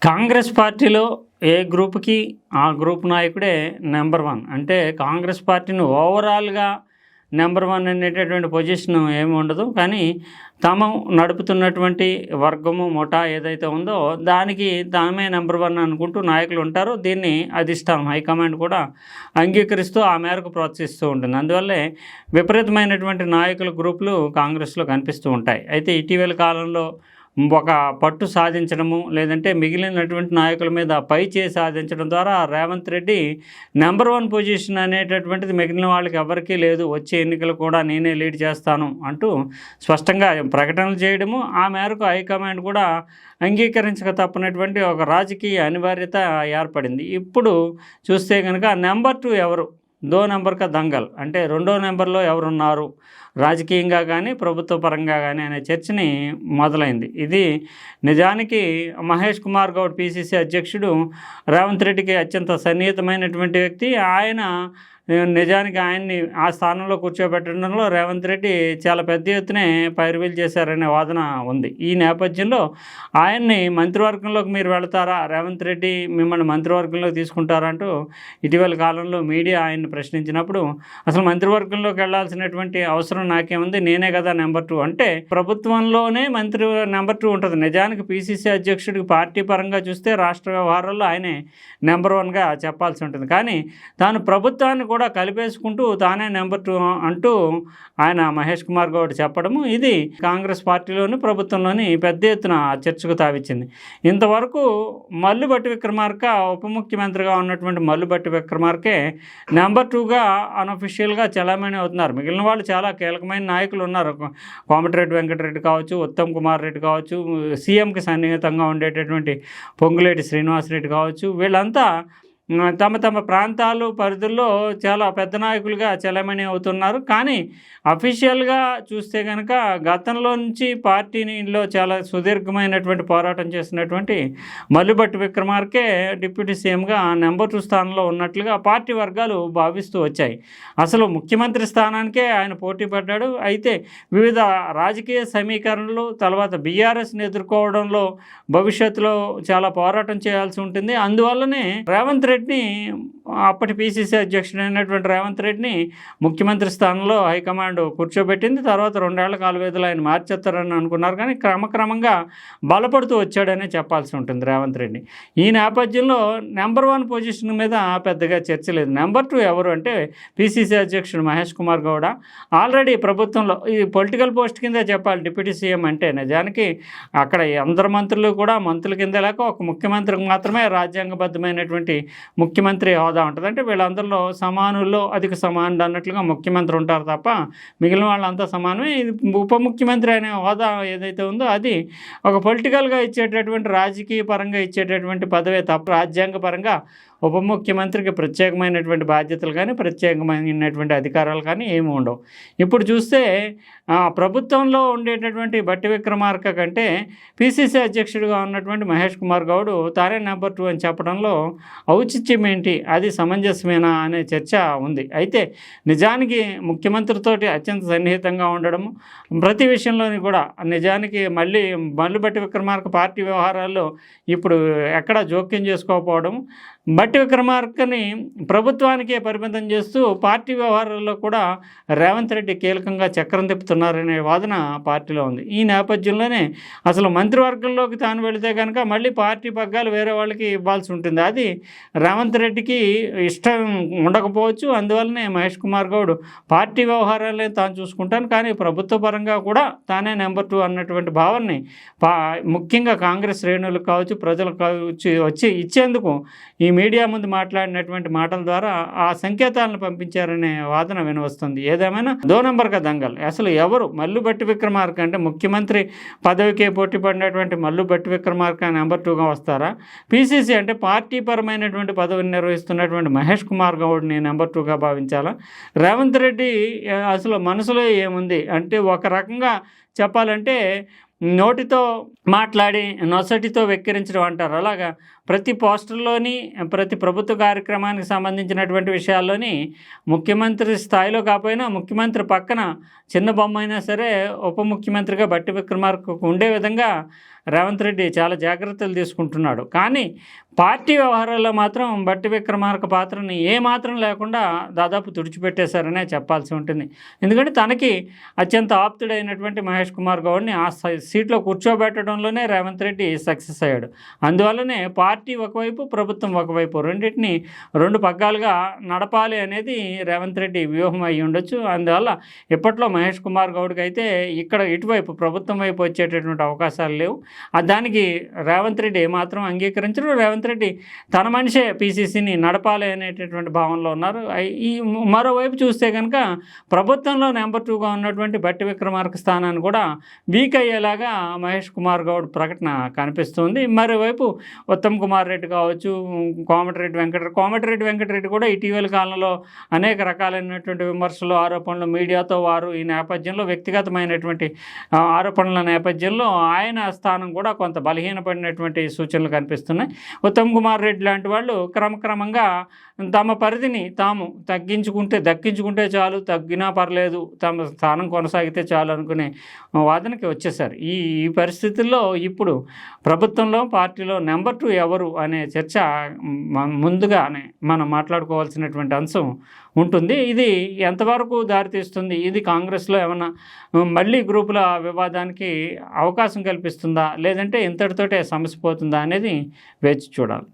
కాంగ్రెస్ పార్టీలో ఏ గ్రూప్‌కి ఆ గ్రూప్ నాయకుడే నంబర్ 1. అంటే కాంగ్రెస్ పార్టీని ఓవరాల్‌గా నంబర్ 1 అనేటటువంటి పొజిషన్ ఏమి ఉండదు. కానీ తాము నడుపుతున్నటువంటి వర్గము, ముఠా ఏదైతే ఉందో దానికి తామే నంబర్ 1 అనుకుంటూ నాయకులు ఉంటారు. దీన్ని అధిష్టానం హైకమాండ్ కూడా అంగీకరిస్తూ ఆ మేరకు ప్రోత్సహిస్తూ ఉంటుంది. అందువల్లే విపరీతమైనటువంటి నాయకుల గ్రూపులు కాంగ్రెస్‌లో కనిపిస్తూ ఉంటాయి. అయితే ఇటీవల కాలంలో ఒక పట్టు సాధించడము, లేదంటే మిగిలినటువంటి నాయకుల మీద పై చేయి సాధించడం ద్వారా రేవంత్ రెడ్డి నెంబర్ 1 పొజిషన్ అనేటటువంటిది మిగిలిన వాళ్ళకి ఎవరికీ లేదు. వచ్చే ఎన్నికలు కూడా నేనే లీడ్ చేస్తాను అంటూ స్పష్టంగా ప్రకటనలు చేయడము, ఆ మేరకు హైకమాండ్ కూడా అంగీకరించక తప్పనటువంటి ఒక రాజకీయ అనివార్యత ఏర్పడింది. ఇప్పుడు చూస్తే కనుక నెంబర్ 2 ఎవరు? దో నెంబర్ కా దంగల్, అంటే రెండో నెంబర్లో ఎవరున్నారు రాజకీయంగా కానీ ప్రభుత్వ పరంగా కానీ అనే చర్చని మొదలైంది. ఇది నిజానికి మహేష్ కుమార్ గౌడ్ పిసిసి అధ్యక్షుడు రేవంత్ రెడ్డికి అత్యంత సన్నిహితమైనటువంటి వ్యక్తి. ఆయన నిజానికి ఆయన్ని ఆ స్థానంలో కూర్చోబెట్టడంలో రేవంత్ రెడ్డి చాలా పెద్ద ఎత్తునే పైరువీలు చేశారనే వాదన ఉంది. ఈ నేపథ్యంలో ఆయన్ని మంత్రివర్గంలోకి మీరు వెళతారా, రేవంత్ రెడ్డి మిమ్మల్ని మంత్రివర్గంలోకి తీసుకుంటారంటూ ఇటీవల కాలంలో మీడియా ఆయన్ని ప్రశ్నించినప్పుడు, అసలు మంత్రివర్గంలోకి వెళ్లాల్సినటువంటి అవసరం నాకేముంది, నేనే కదా నెంబర్ 2 అంటే ప్రభుత్వంలోనే మంత్రి నెంబర్ 2 ఉంటుంది. నిజానికి పిసిసి అధ్యక్షుడికి పార్టీ పరంగా చూస్తే రాష్ట్ర వ్యవహారాల్లో ఆయనే నెంబర్ 1గా చెప్పాల్సి ఉంటుంది. కానీ తాను ప్రభుత్వాన్ని కూడా కలిపేసుకుంటూ తానే నెంబర్ 2 అంటూ ఆయన మహేష్ కుమార్ గౌడ్ చెప్పడము, ఇది కాంగ్రెస్ పార్టీలోని ప్రభుత్వంలోని పెద్ద ఎత్తున చర్చకు తావిచ్చింది. ఇంతవరకు మల్లుబట్టి విక్రమార్క ఉప ముఖ్యమంత్రిగా ఉన్నటువంటి మల్లుబట్టి విక్రమార్కే నెంబర్ 2గా అన్అఫిషియల్గా చలామణి అవుతున్నారు. మిగిలిన వాళ్ళు చాలా కీలకమైన నాయకులు ఉన్నారు. కోమటిరెడ్డి వెంకటరెడ్డి కావచ్చు, ఉత్తమ్ కుమార్ రెడ్డి కావచ్చు, సీఎంకి సన్నిహితంగా ఉండేటటువంటి పొంగులేటి శ్రీనివాసరెడ్డి కావచ్చు, వీళ్ళంతా తమ తమ ప్రాంతాలు పరిధుల్లో చాలా పెద్ద నాయకులుగా చలామణి అవుతున్నారు. కానీ అఫీషియల్గా చూస్తే కనుక గతంలో నుంచి పార్టీలో చాలా సుదీర్ఘమైనటువంటి పోరాటం చేసినటువంటి మల్లుబట్టి విక్రమార్కే డిప్యూటీ సీఎంగా నెంబర్ 2 స్థానంలో ఉన్నట్లుగా పార్టీ వర్గాలు భావిస్తూ వచ్చాయి. అసలు ముఖ్యమంత్రి స్థానానికే ఆయన పోటీ పడ్డాడు. అయితే వివిధ రాజకీయ సమీకరణలు, తర్వాత బీఆర్ఎస్ని ఎదుర్కోవడంలో భవిష్యత్తులో చాలా పోరాటం చేయాల్సి ఉంటుంది. అందువల్లనే రేవంత్ రెడ్డిని, అప్పటి పిసిసి అధ్యక్షుడు అయినటువంటి రేవంత్ రెడ్డిని ముఖ్యమంత్రి స్థానంలో హైకమాండ్ కూర్చోబెట్టింది. తర్వాత 2 ఏళ్ల కాల వ్యవధిలో ఆయన మార్చేస్తారని అనుకున్నారు. కానీ క్రమక్రమంగా బలపడుతూ వచ్చాడనే చెప్పాల్సి ఉంటుంది రేవంత్ రెడ్డి. ఈ నేపథ్యంలో నెంబర్ 1 పొజిషన్ మీద పెద్దగా చర్చ లేదు. నెంబర్ 2 ఎవరు అంటే పిసిసి అధ్యక్షుడు మహేష్ కుమార్ గౌడ. ఆల్రెడీ ప్రభుత్వంలో ఇది పొలిటికల్ పోస్ట్ కిందే చెప్పాలి. డిప్యూటీ సీఎం అంటే నిజానికి అక్కడ అందరు మంత్రులు కూడా మంత్రుల కింద లేక ఒక ముఖ్యమంత్రికి మాత్రమే రాజ్యాంగబద్ధమైనటువంటి ముఖ్యమంత్రి హోదా ఉంటుంది. అంటే వీళ్ళందరిలో సమానుల్లో అధిక సమానుడు అన్నట్లుగా ముఖ్యమంత్రి ఉంటారు తప్ప మిగిలిన వాళ్ళంతా సమానమే. ఇది ఉప ముఖ్యమంత్రి అనే హోదా ఏదైతే ఉందో అది ఒక పొలిటికల్గా ఇచ్చేటటువంటి, రాజకీయ పరంగా ఇచ్చేటటువంటి పదవే తప్ప రాజ్యాంగ పరంగా ఉప ముఖ్యమంత్రికి ప్రత్యేకమైనటువంటి బాధ్యతలు కానీ ప్రత్యేకమైనటువంటి అధికారాలు కానీ ఏమి ఉండవు. ఇప్పుడు చూస్తే ప్రభుత్వంలో ఉండేటటువంటి బట్టి విక్రమార్క కంటే పిసిసి అధ్యక్షుడిగా ఉన్నటువంటి మహేష్ కుమార్ గౌడ్ తానే నెంబర్ 2 అని చెప్పడంలో ఔచిత్యం ఏంటి, అది సమంజసమేనా అనే చర్చ ఉంది. అయితే నిజానికి ముఖ్యమంత్రితోటి అత్యంత సన్నిహితంగా ఉండడము, ప్రతి విషయంలోని కూడా నిజానికి మల్లుబట్టి విక్రమార్క పార్టీ వ్యవహారాల్లో ఇప్పుడు ఎక్కడ జోక్యం చేసుకోకపోవడం, బట్టి విక్రమార్కని ప్రభుత్వానికే పరిమితం చేస్తూ పార్టీ వ్యవహారాల్లో కూడా రేవంత్ రెడ్డి కీలకంగా చక్రం తిప్పుతున్నారనే వాదన పార్టీలో ఉంది. ఈ నేపథ్యంలోనే అసలు మంత్రివర్గంలోకి తాను వెళితే కనుక మళ్ళీ పార్టీ పగ్గాలు వేరే వాళ్ళకి ఇవ్వాల్సి ఉంటుంది. అది రేవంత్ రెడ్డికి ఇష్టం ఉండకపోవచ్చు. అందువల్లనే మహేష్ కుమార్ గౌడ్ పార్టీ వ్యవహారాలే తాను చూసుకుంటాను, కానీ ప్రభుత్వ పరంగా కూడా తానే నెంబర్ 2 అన్నటువంటి భావాన్ని ముఖ్యంగా కాంగ్రెస్ శ్రేణులకు కావచ్చు, ప్రజలకు కావచ్చు వచ్చి ఇచ్చేందుకు ఈ మీడియా ముందు మాట్లాడినటువంటి మాటల ద్వారా ఆ సంకేతాలను పంపించారనే వాదన వినవస్తుంది. ఏదేమైనా దో నెంబర్ కా దంగల్. అసలు ఎవరు మల్లుబట్టి విక్రమార్క అంటే ముఖ్యమంత్రి పదవికే పోటీ పడినటువంటి మల్లుబట్టి విక్రమార్క నెంబర్ 2గా వస్తారా? పిసిసి అంటే పార్టీ పరమైనటువంటి పదవిని నిర్వహిస్తున్నటువంటి మహేష్ కుమార్ గౌడ్ని నెంబర్ 2గా భావించాలా? రేవంత్ రెడ్డి అసలు మనసులో ఏముంది అంటే, ఒక రకంగా చెప్పాలంటే నోటితో మాట్లాడి నొసటితో వెక్కిరించడం అంటారు, అలాగా ప్రతి పోస్టర్లోని ప్రతి ప్రభుత్వ కార్యక్రమానికి సంబంధించినటువంటి విషయాల్లోని ముఖ్యమంత్రి స్థాయిలో కాకపోయినా ముఖ్యమంత్రి పక్కన చిన్న బొమ్మ అయినా సరే ఉప ముఖ్యమంత్రిగా బట్టి విక్రమార్కకు ఉండే విధంగా రేవంత్ రెడ్డి చాలా జాగ్రత్తలు తీసుకుంటున్నాడు. కానీ పార్టీ వ్యవహారాల్లో మాత్రం బట్టి విక్రమార్క పాత్రని ఏమాత్రం లేకుండా దాదాపు తుడిచిపెట్టేశారనే చెప్పాల్సి ఉంటుంది. ఎందుకంటే తనకి అత్యంత ఆప్తుడైనటువంటి మహేష్ కుమార్ గౌడ్ని ఆ సీట్లో కూర్చోబెట్టడంలోనే రేవంత్ రెడ్డి సక్సెస్ అయ్యాడు. అందువల్లనే పార్టీ ఒకవైపు, ప్రభుత్వం ఒకవైపు, రెండింటిని రెండు పగ్గాలుగా నడపాలి అనేది రేవంత్ రెడ్డి వ్యూహం అయ్యి ఉండొచ్చు. అందువల్ల ఇప్పట్లో మహేష్ కుమార్ గౌడ్కి అయితే ఇక్కడ ఇటువైపు ప్రభుత్వం వైపు వచ్చేటటువంటి అవకాశాలు లేవు. దానికి రేవంత్ రెడ్డి ఏమాత్రం అంగీకరించరు. రేవంత్ రెడ్డి తన మనిషే పీసీసీని నడపాలి అనేటటువంటి భావనలో ఉన్నారు. ఈ మరోవైపు చూస్తే కనుక ప్రభుత్వంలో నెంబర్ 2గా ఉన్నటువంటి బట్టి విక్రమార్క స్థానాన్ని కూడా వీక్ అయ్యేలాగా మహేష్ కుమార్ గౌడ్ ప్రకటన కనిపిస్తుంది. మరోవైపు ఉత్తమ్ కుమార్ రెడ్డి కావచ్చు, కోమటిరెడ్డి వెంకటరెడ్డి కూడా ఇటీవల కాలంలో అనేక రకాలైనటువంటి విమర్శలు, ఆరోపణలు మీడియాతో వారు ఈ నేపథ్యంలో వ్యక్తిగతమైనటువంటి ఆరోపణల నేపథ్యంలో ఆయన స్థానం కూడా కొంత బలహీనపడినటువంటి సూచనలు కనిపిస్తున్నాయి. ఉత్తమ్ కుమార్ రెడ్డి లాంటి వాళ్ళు క్రమక్రమంగా తమ పరిధిని తాము దక్కించుకుంటే చాలు, తగ్గినా పర్లేదు, తమ స్థానం కొనసాగితే చాలు అనుకునే వాదనకి వచ్చేసారు. ఈ పరిస్థితుల్లో ఇప్పుడు ప్రభుత్వంలో, పార్టీలో నెంబర్ 2 ఎవరు అనే చర్చ ముందుగానే మనం మాట్లాడుకోవాల్సినటువంటి అంశం ఉంటుంది. ఇది ఎంతవరకు దారితీస్తుంది? ఇది కాంగ్రెస్లో ఏమన్నా మళ్ళీ గ్రూపుల వివాదానికి అవకాశం కల్పిస్తుందా, లేదంటే ఇంతటితోటే సమస్య పోతుందా అనేది వేచి చూడాలి.